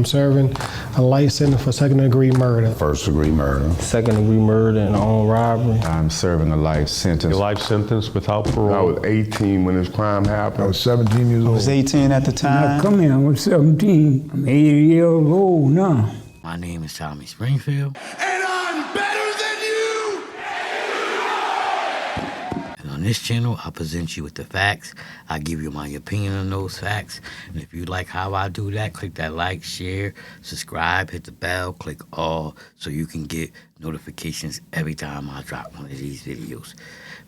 I'm serving a life sentence for second-degree murder. First-degree murder. Second-degree murder and armed robbery. I'm serving a life sentence. A life sentence without parole. I was 18 when this crime happened. I was 17 years old. I was 18 at the time. I come here, I was 17. I'm 80 years old now. My name is Tommy Springfield. And I'm better than you! And on this channel, I present you with the facts. I give you my opinion on those facts. And if you like how I do that, click that like, share, subscribe, hit the bell, click all, so you can get notifications every time I drop one of these videos.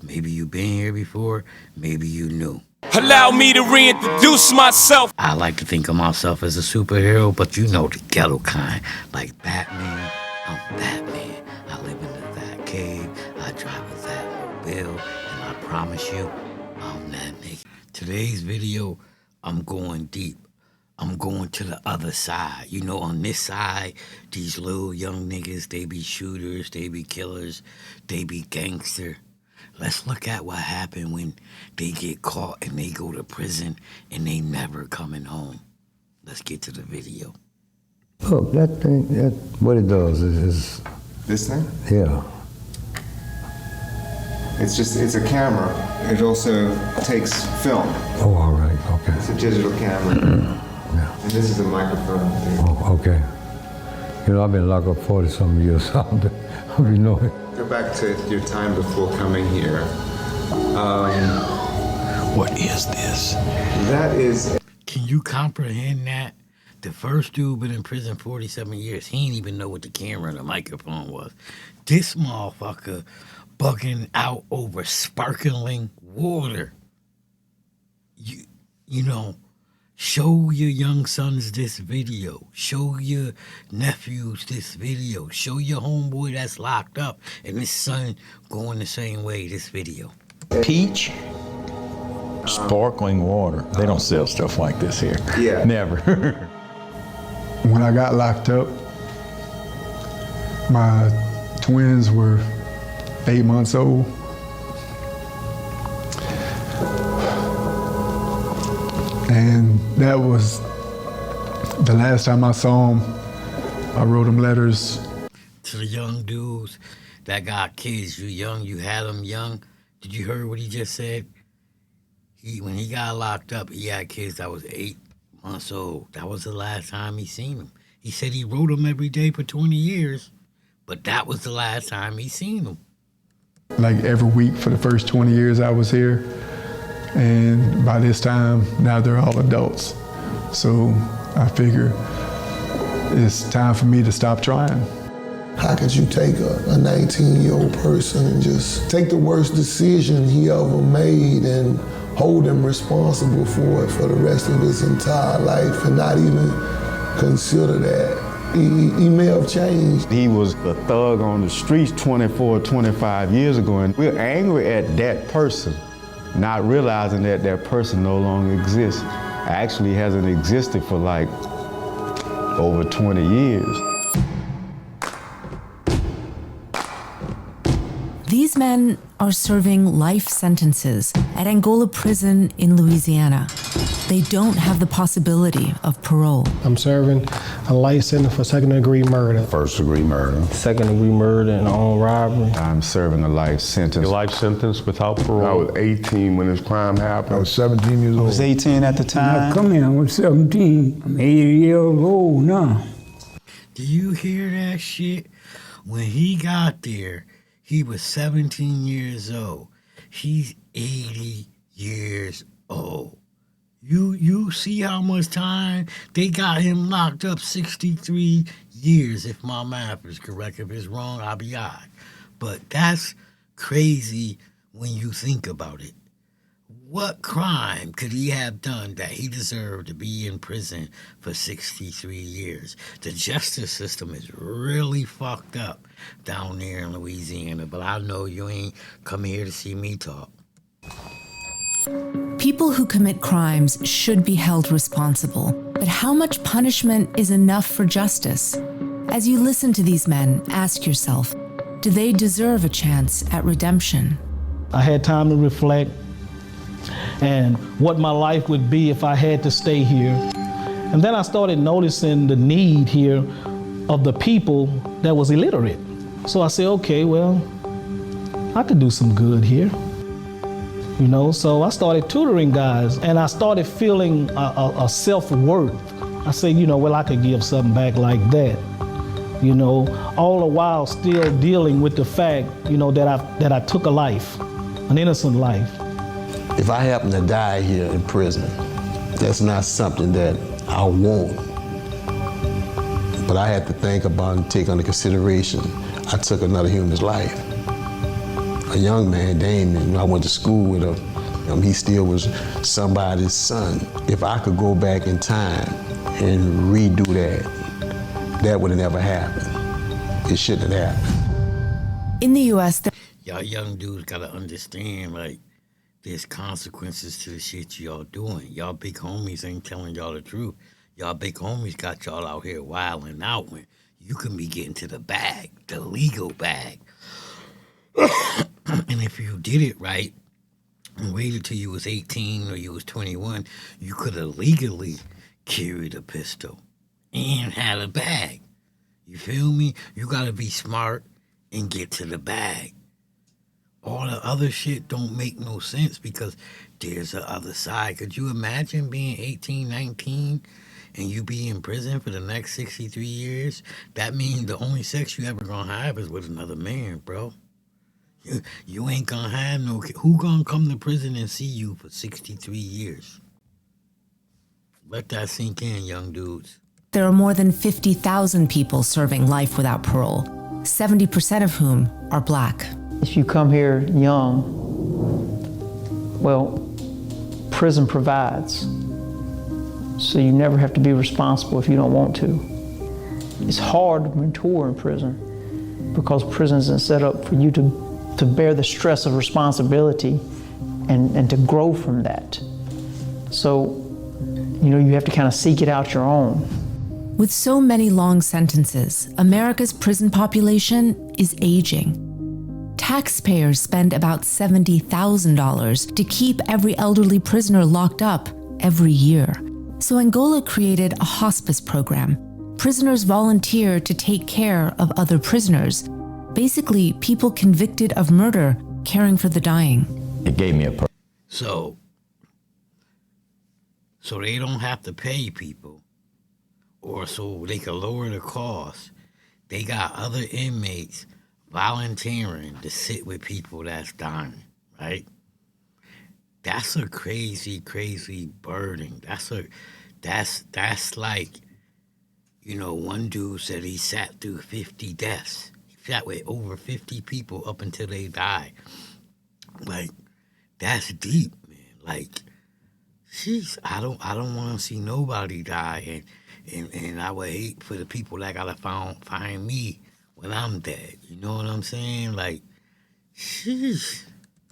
Maybe you've been here before, maybe you new. Allow me to reintroduce myself. I like to think of myself as a superhero, but you know, the ghetto kind. Like Batman, I'm Batman. I live in the Bat Cave, I drive a Batmobile, and I promise you, I'm that nigga. Today's video, I'm going deep. I'm going to the other side. You know, on this side, these little young niggas, they be shooters, they be killers, they be gangster. Let's look at what happened when they get caught and they go to prison and they never coming home. Let's get to the video. Look, that thing, what it does is... This thing? Yeah. It's a camera. It also takes film. Oh, all right, okay. It's a digital camera. Yeah. And this is a microphone. Oh, okay. You know, I've been locked up 40-some years, so I be knowing. Go back to your time before coming here. What is this? That is... Can you comprehend that? The first dude been in prison 47 years. He didn't even know what the camera and the microphone was. This motherfucker bugging out over sparkling water. You know, show your young sons this video. Show your nephews this video. Show your homeboy that's locked up and his son going the same way this video. Peach. Sparkling water. They don't sell stuff like this here. Yeah. Never. When I got locked up, my twins were 8 months old. And that was the last time I saw them. I wrote them letters. To the young dudes that got kids, you young, you had them young. Did you hear what he just said? When he got locked up, he had kids that was 8 months old. That was the last time he seen them. He said he wrote them every day for 20 years, but that was the last time he seen them. Like every week for the first 20 years I was here. And by this time, now they're all adults. So I figure it's time for me to stop trying. How could you take a 19-year-old person and just take the worst decision he ever made and hold him responsible for it for the rest of his entire life and not even consider that? He may have changed. He was a thug on the streets 24, 25 years ago, and we're angry at that person, not realizing that that person no longer exists. Actually hasn't existed for like over 20 years. These men are serving life sentences at Angola prison in Louisiana. They don't have the possibility of parole. I'm serving a life sentence for second-degree murder. First-degree murder. Second-degree murder and armed robbery. I'm serving a life sentence. A life sentence without parole. I was 18 when this crime happened. I was 17 years I old. was 18 at the time. I come here, I was 17. I'm 80 years old now. Do you hear that shit? When he got there, he was 17 years old. He's 80 years old. You see how much time they got him locked up? 63 years, if my math is correct. If it's wrong, I'll be all right. But that's crazy when you think about it. What crime could he have done that he deserved to be in prison for 63 years? The justice system is really fucked up down there in Louisiana, but I know you ain't come here to see me talk. People who commit crimes should be held responsible, but how much punishment is enough for justice? As you listen to these men, ask yourself, do they deserve a chance at redemption? I had time to reflect and what my life would be if I had to stay here. And then I started noticing the need here of the people that was illiterate. So I said, okay, well, I could do some good here. You know, so I started tutoring guys, and I started feeling a self-worth. I said, you know, well, I could give something back like that. You know, all the while still dealing with the fact, you know, that I took a life, an innocent life. If I happen to die here in prison, that's not something that I want. But I had to think about and take under consideration, I took another human's life. A young man, Damien, I went to school with him. He still was somebody's son. If I could go back in time and redo that would have never happened. It shouldn't have happened. In the U.S., y'all young dudes gotta understand, like, there's consequences to the shit y'all doing. Y'all big homies ain't telling y'all the truth. Y'all big homies got y'all out here wilding out when you can be getting to the bag, the legal bag. And if you did it right and waited till you was 18 or you was 21, you could have legally carried a pistol and had a bag. You feel me? You gotta be smart and get to the bag. All the other shit don't make no sense because there's a other side. Could you imagine being 18, 19 and you be in prison for the next 63 years? That means the only sex you ever gonna have is with another man, bro. You ain't gonna have no kid. Who gonna come to prison and see you for 63 years? Let that sink in, young dudes. there are more than 50,000 people serving life without parole, 70% of whom are black. If you come here young, well, prison provides. So you never have to be responsible if you don't want to. It's hard to mentor in prison because prison isn't set up for you to bear the stress of responsibility and to grow from that. So, you have to kind of seek it out your own. With so many long sentences, America's prison population is aging. Taxpayers spend about $70,000 to keep every elderly prisoner locked up every year. So Angola created a hospice program. Prisoners volunteer to take care of other prisoners, basically people convicted of murder caring for the dying. It gave me a purpose. So they don't have to pay people, or so they can lower the cost. They got other inmates volunteering to sit with people that's dying, right? That's a crazy, crazy burden. That's like, one dude said he sat through 50 deaths. He sat with over 50 people up until they died. Like, that's deep, man. Like, jeez, I don't want to see nobody die, and I would hate for the people that gotta find me when I'm dead. You know what I'm saying? Like, sheesh.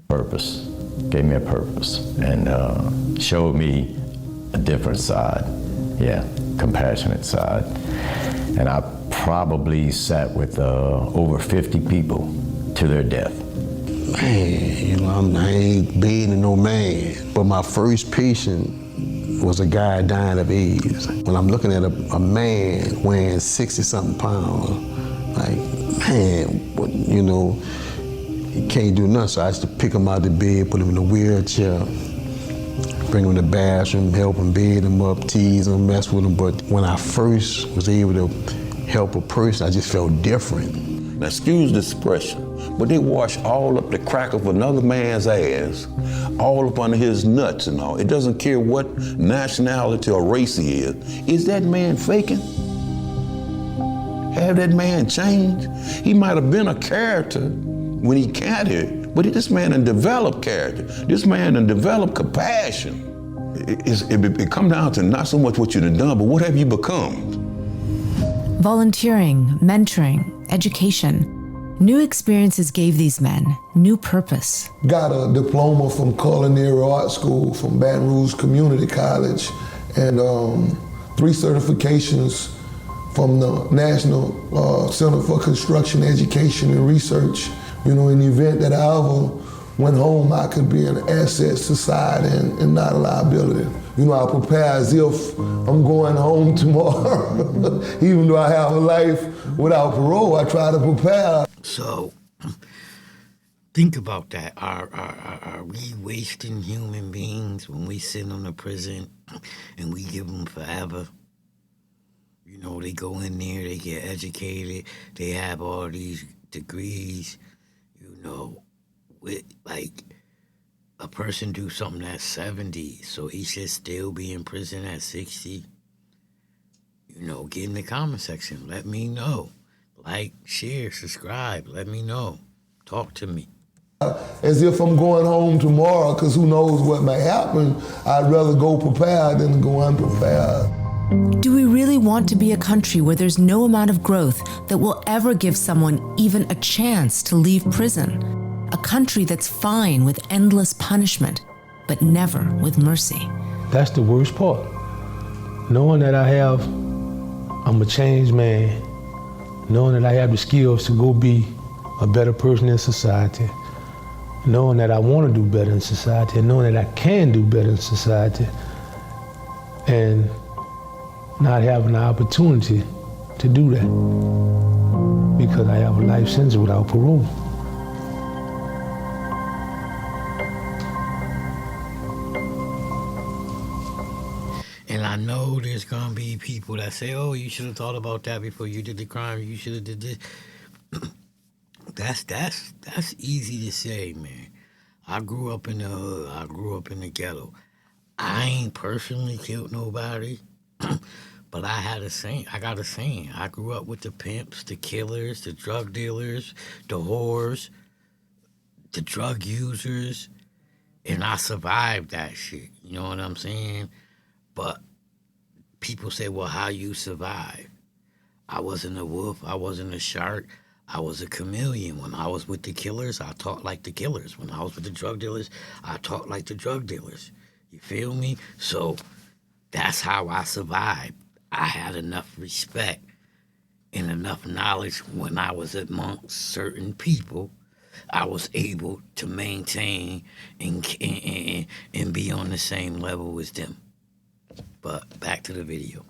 Purpose, gave me a purpose, and showed me a different side, compassionate side. And I probably sat with over 50 people to their death. Man, I ain't begging no man, but my first patient was a guy dying of AIDS. When I'm looking at a man weighing 60-something pounds, like, man, he can't do nothing. So I used to pick him out of the bed, put him in a wheelchair, bring him to the bathroom, help him, bed him up, tease him, mess with him. But when I first was able to help a person, I just felt different. Now, excuse the expression, but they wash all up the crack of another man's ass, all up under his nuts and all. It doesn't care what nationality or race he is. Is that man faking? Have that man changed? He might have been a character when he got here, but this man done developed character. This man done developed compassion. It comes down to not so much what you done done, but what have you become? Volunteering, mentoring, education. New experiences gave these men new purpose. Got a diploma from Culinary Art School from Baton Rouge Community College and 3 certifications from the National Center for Construction Education and Research. In the event that I ever went home, I could be an asset to society and not a liability. I prepare as if I'm going home tomorrow. Even though I have a life without parole, I try to prepare. So, think about that. Are we wasting human beings when we sit on a prison and we give them forever? They go in there, they get educated, they have all these degrees, with like a person do something at 70, so he should still be in prison at 60. Get in the comment section, let me know. Like, share, subscribe, let me know. Talk to me. As if I'm going home tomorrow, because who knows what may happen. I'd rather go prepared than go unprepared. Do we really want to be a country where there's no amount of growth that will ever give someone even a chance to leave prison? A country that's fine with endless punishment, but never with mercy. That's the worst part. Knowing that I'm a changed man, knowing that I have the skills to go be a better person in society, knowing that I want to do better in society, and knowing that I can do better in society, and not having the opportunity to do that because I have a life sentence without parole. And I know there's gonna be people that say, oh, you should have thought about that before you did the crime, you should have did this. That's easy to say, man. I grew up in the hood, I grew up in the ghetto. I ain't personally killed nobody. But I got a saying. I grew up with the pimps, the killers, the drug dealers, the whores, the drug users, and I survived that shit. You know what I'm saying? But people say, well, how you survive? I wasn't a wolf. I wasn't a shark. I was a chameleon. When I was with the killers, I talked like the killers. When I was with the drug dealers, I talked like the drug dealers. You feel me? So that's how I survived. I had enough respect and enough knowledge when I was amongst certain people. I was able to maintain and be on the same level as them. But back to the video.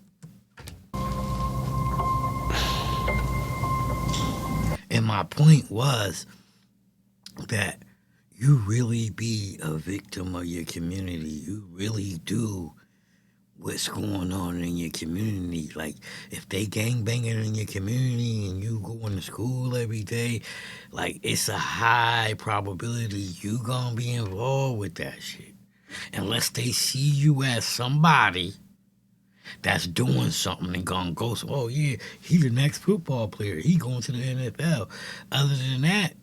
And my point was that you really be a victim of your community. You really do what's going on in your community. Like, if they gangbanging in your community and you going to school every day, like, it's a high probability you gonna be involved with that shit. Unless they see you as somebody that's doing something and gonna go, oh yeah, he the next football player, he going to the NFL. Other than that,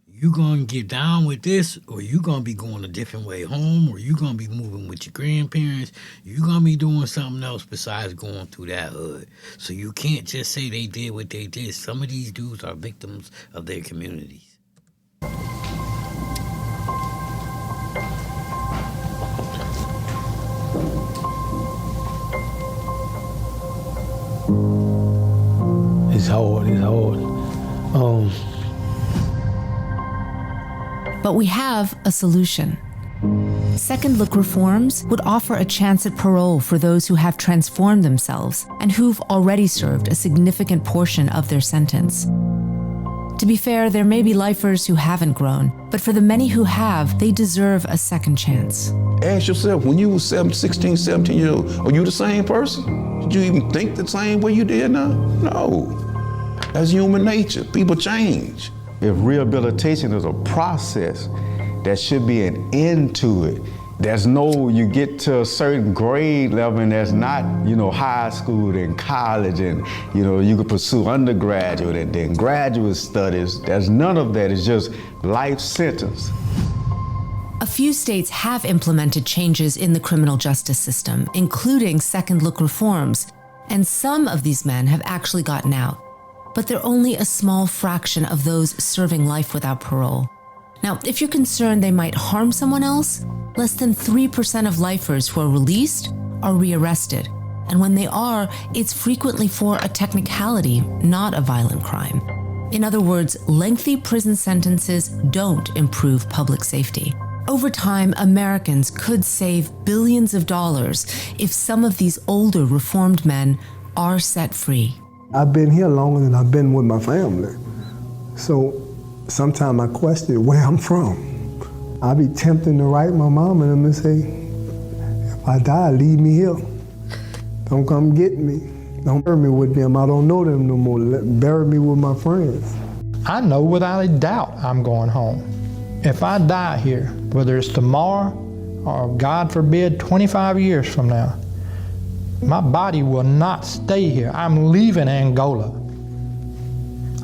you gonna get down with this, or you gonna be going a different way home, or you gonna be moving with your grandparents. You gonna be doing something else besides going through that hood. So you can't just say they did what they did. Some of these dudes are victims of their communities. It's hard. But we have a solution. Second Look reforms would offer a chance at parole for those who have transformed themselves and who've already served a significant portion of their sentence. To be fair, there may be lifers who haven't grown, but for the many who have, they deserve a second chance. Ask yourself, when you were 16, 17 years old, are you the same person? Did you even think the same way you did now? No. That's human nature. People change. If rehabilitation is a process, there should be an end to it. You get to a certain grade level and there's not, high school and college and, you could pursue undergraduate and then graduate studies. There's none of that. It's just life sentence. A few states have implemented changes in the criminal justice system, including Second Look reforms, and some of these men have actually gotten out. But they're only a small fraction of those serving life without parole. Now, if you're concerned they might harm someone else, less than 3% of lifers who are released are rearrested. And when they are, it's frequently for a technicality, not a violent crime. In other words, lengthy prison sentences don't improve public safety. Over time, Americans could save billions of dollars if some of these older reformed men are set free. I've been here longer than I've been with my family. So sometimes I question where I'm from. I be tempting to write my mom and them and say, if I die, leave me here. Don't come get me. Don't bury me with them. I don't know them no more. Bury me with my friends. I know without a doubt I'm going home. If I die here, whether it's tomorrow or God forbid 25 years from now, my body will not stay here. I'm leaving Angola.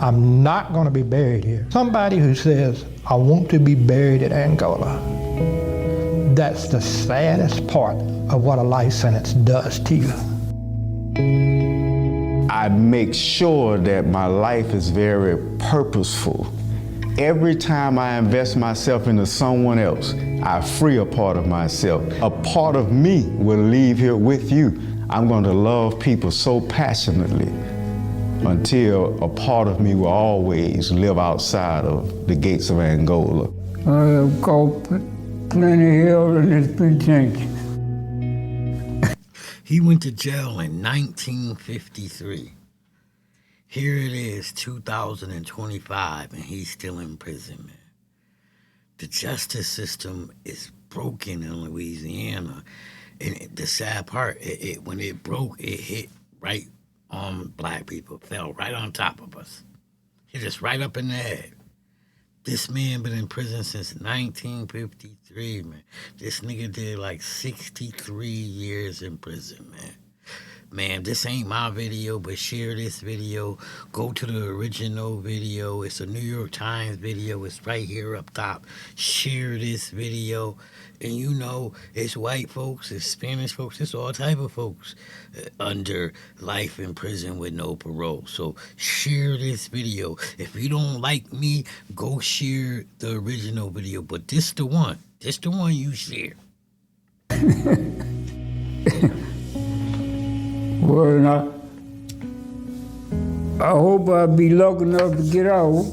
I'm not going to be buried here. Somebody who says, I want to be buried in Angola, that's the saddest part of what a life sentence does to you. I make sure that my life is very purposeful. Every time I invest myself into someone else, I free a part of myself. A part of me will leave here with you. I'm going to love people so passionately until a part of me will always live outside of the gates of Angola. I have caught plenty of hell in this penitentiary. He went to jail in 1953. Here it is, 2025, and he's still in prison, man. The justice system is broken in Louisiana. And the sad part, when it broke, it hit right on black people, fell right on top of us. Hit us right up in the head. This man been in prison since 1953, man. This nigga did like 63 years in prison, man. Man, this ain't my video, but share this video. Go to the original video. It's a New York Times video. It's right here up top. Share this video. And you know, it's white folks, it's Spanish folks, it's all type of folks under life in prison with no parole. So share this video. If you don't like me, go share the original video. But this the one. This the one you share. Well, I hope I'll be lucky enough to get out.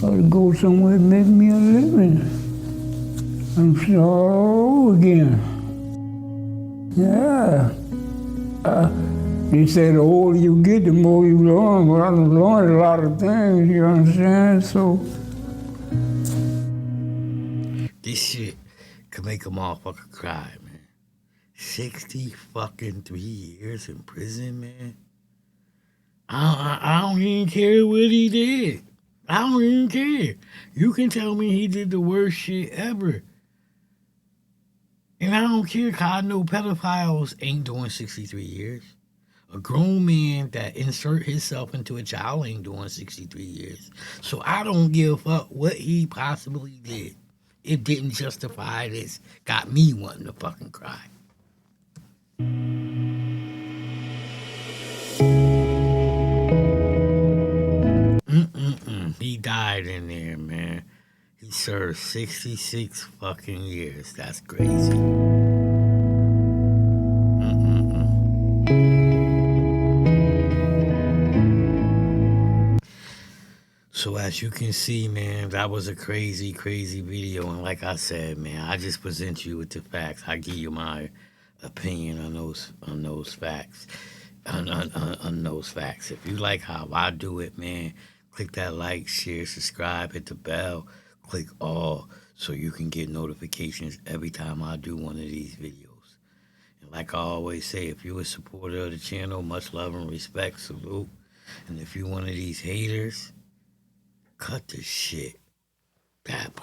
I'll go somewhere and make me a living. I'm sorry again. Yeah. They say the older you get, the more you learn. But I done learned a lot of things, you understand? So This shit could make a motherfucker cry, man. 60 fucking 3 years in prison, man. I don't even care what he did. I don't even care. You can tell me he did the worst shit ever. And I don't care because I know pedophiles ain't doing 63 years. A grown man that insert himself into a child ain't doing 63 years. So I don't give a fuck what he possibly did. It didn't justify this. Got me wanting to fucking cry. He died in there, man. He served 66 fucking years. That's crazy. So as you can see, man, that was a crazy, crazy video. And like I said, man, I just present you with the facts. I give you my opinion on those facts. On those facts. If you like how I do it, man, click that like, share, subscribe, hit the bell, click all so you can get notifications every time I do one of these videos. And like I always say, if you're a supporter of the channel, much love and respect, salute. And if you're one of these haters, cut the shit. That